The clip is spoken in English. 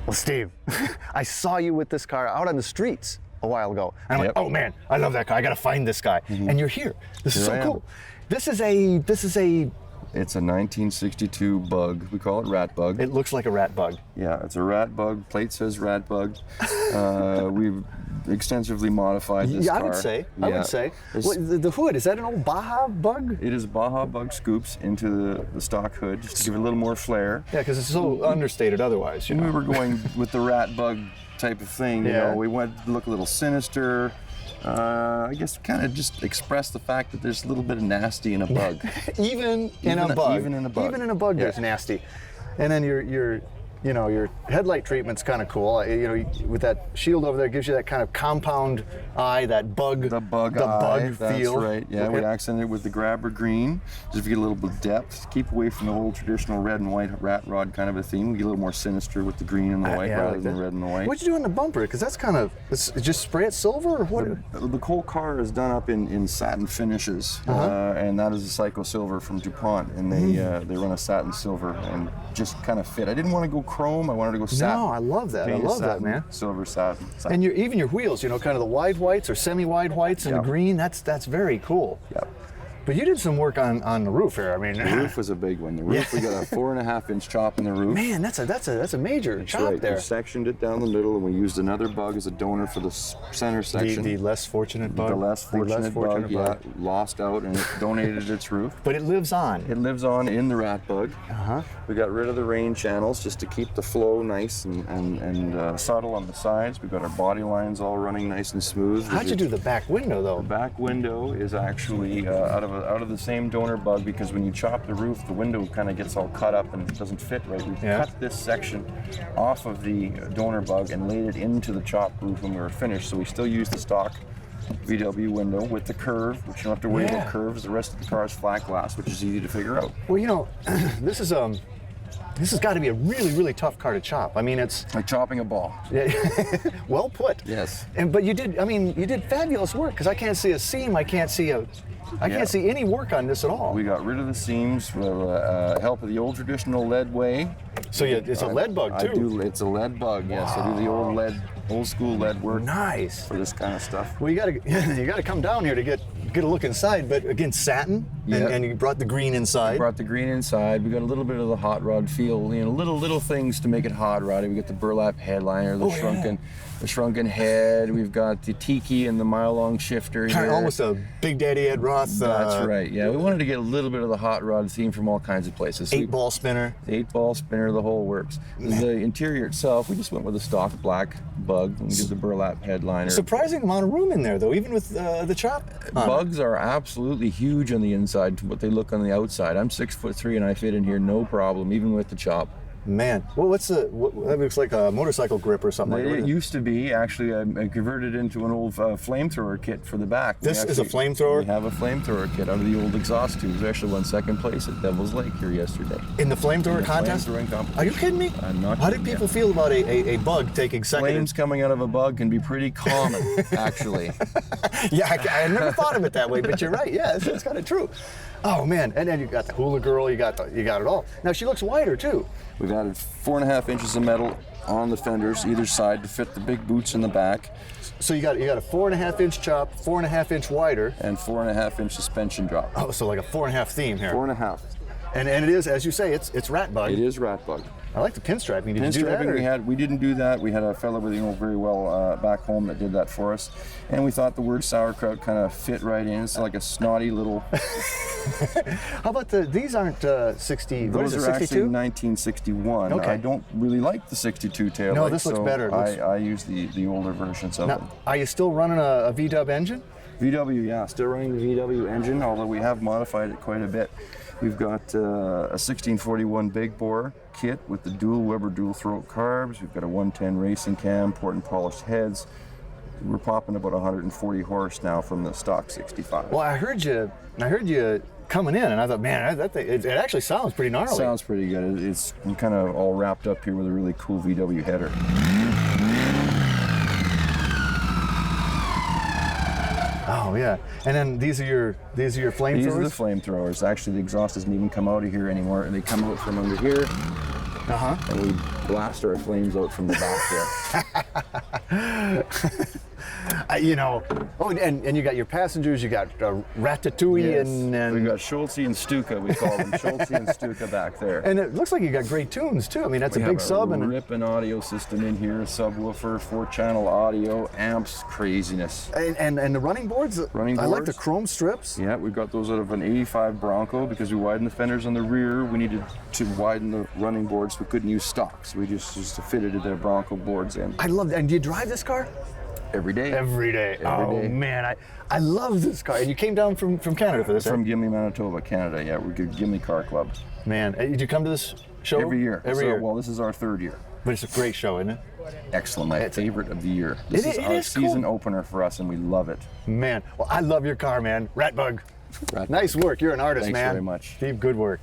Well, Steve, I saw you with this car out on the streets a while ago. And I'm like, oh man, I love that car. I got to find this guy. And you're here. This is so cool. This is a It's a 1962 bug. We call it rat bug. It looks like a rat bug. Yeah, it's a rat bug. Plate says rat bug. We've extensively modified this car. I would say. The hood, is that an old Baja bug? It is Baja bug scoops into the stock hood just to give it a little more flair. Yeah, because it's so understated otherwise. You know? We were going with the rat bug type of thing. You know, we wanted to look a little sinister. I guess kind of just express the fact that there's a little bit of nasty in a bug. Even in a bug. Even in a bug. There's nasty. And then your headlight treatment's kind of cool. With that shield over there, it gives you that kind of compound eye, that bug. The bug feel. That's right. Yeah, we accented it with the grabber green, just to get a little bit of depth. Keep away from the old traditional red and white rat rod kind of a theme. We get a little more sinister with the green and the white rather than the red and the white. What'd you do on the bumper? Because that's kind of, just spray it silver or what? The whole car is done up in satin finishes, and that is a Psycho Silver from DuPont, and they run a satin silver and just kind of fit. I didn't want to go chrome. I wanted to go satin. No, I love that. I love that, man. Silver satin. And even your wheels, kind of the wide whites or semi-wide whites and the green. That's very cool. Yep. But you did some work on the roof here. I mean, the roof was a big one. The roof, we got a 4.5-inch chop in the roof. Man, that's a major chop there. We sectioned it down the middle, and we used another bug as a donor for the center section. The less fortunate bug. The less fortunate bug. Yeah, lost out and it donated its roof. But it lives on. It lives on in the rat bug. We got rid of the rain channels just to keep the flow nice and subtle on the sides. We got our body lines all running nice and smooth. How'd you do the back window though? The back window is actually out of the same donor bug, because when you chop the roof, the window kind of gets all cut up and it doesn't fit right. We cut this section off of the donor bug and laid it into the chopped roof when we were finished. So we still use the stock VW window with the curve, which you don't have to worry about curves. The rest of the car is flat glass, which is easy to figure out. Well, this has got to be a really, really tough car to chop. I mean, it's like chopping a ball. Well put. Yes. But you did fabulous work, because I can't see a seam. I can't see any work on this at all. We got rid of the seams with help of the old traditional lead way. So it's a lead bug too. It's a lead bug. Yes, I do the old school lead work. Nice. For this kind of stuff. Well, you got to come down here to get a look inside. But again, satin, and you brought the green inside. We brought the green inside. We got a little bit of the hot rod feel. Little things to make it hot roddy. We got the burlap headliner, the shrunken head. We've got the tiki and the mile-long shifter here. Almost a Big Daddy Ed Roth. That's right. Yeah, we wanted to get a little bit of the hot rod theme from all kinds of places. 8-ball spinner. The 8-ball spinner, the whole works. The interior itself, we just went with a stock black bug. We did the burlap headliner. Surprising amount of room in there, though, even with the chop. Bugs are absolutely huge on the inside to what they look on the outside. I'm 6'3" and I fit in here no problem, even with the chop. Man, well, that looks like a motorcycle grip or something like that. It used to be. Actually, I converted it into an old flamethrower kit for the back. This is a flamethrower? We have a flamethrower kit out of the old exhaust tubes. We actually won second place at Devil's Lake here yesterday. In the flamethrower contest? Flamethrowing competition. Are you kidding me? I'm not How did people feel about a bug taking second? Flames coming out of a bug can be pretty common, actually. Yeah, I never thought of it that way, but you're right. Yeah, it's kind of true. Oh man, and then you got the hula girl, you got it all. Now she looks wider too. We've added 4.5 inches of metal on the fenders either side to fit the big boots in the back. So you got a 4.5-inch chop, 4.5-inch wider, and 4.5-inch suspension drop. Oh, so like a 4.5 theme here. 4.5. And it is, as you say, it's rat bug. It is rat bug. I like the pinstriping. Did you do that? We didn't do that. We had a fellow we know very well back home that did that for us, and we thought the word sauerkraut kind of fit right in. It's like a snotty little. How about these aren't 60? Those are actually 1961. Okay. I don't really like the 62 tail. No, this looks better. I use the older versions of them. Are you still running a VW engine? VW, yeah, still running the VW engine, although we have modified it quite a bit. We've got a 1641 big bore kit with the dual Weber dual throat carbs. We've got a 110 racing cam, port and polished heads. We're popping about 140 horse now from the stock 65. Well, I heard you coming in, and I thought, man, that thing, it actually sounds pretty gnarly. It sounds pretty good. It's kind of all wrapped up here with a really cool VW header. Oh yeah, and then these are your flamethrowers? These are the flamethrowers. Actually, the exhaust doesn't even come out of here anymore. They come out from under here, and we blast our flames out from the back there. You know, oh, and you got your passengers, you got Ratatouille and we got Schultze and Stuka, we call them Schultze and Stuka back there. And it looks like you got great tunes too. I mean, that's a big sub and ripping audio system in here, subwoofer, 4-channel audio, amps, craziness. And the running boards. I like the chrome strips. Yeah, we got those out of an '85 Bronco because we widened the fenders on the rear. We needed to widen the running boards. We couldn't use stock, so we just fitted the Bronco boards in. I love that. And do you drive this car? Every day. Every day. Every day. Man, I love this car. And you came down from Canada for this, From right? Gimli, Manitoba, Canada. Yeah, we're good Gimli Car Club. Man, did you come to this show? Every year. Every year. Well, this is our 3rd year. But it's a great show, isn't it? Excellent. My favorite of the year. This is our season opener for us, and we love it. Man, well, I love your car, man. Ratbug. Nice work. You're an artist, Thanks man. very much. Steve, good work.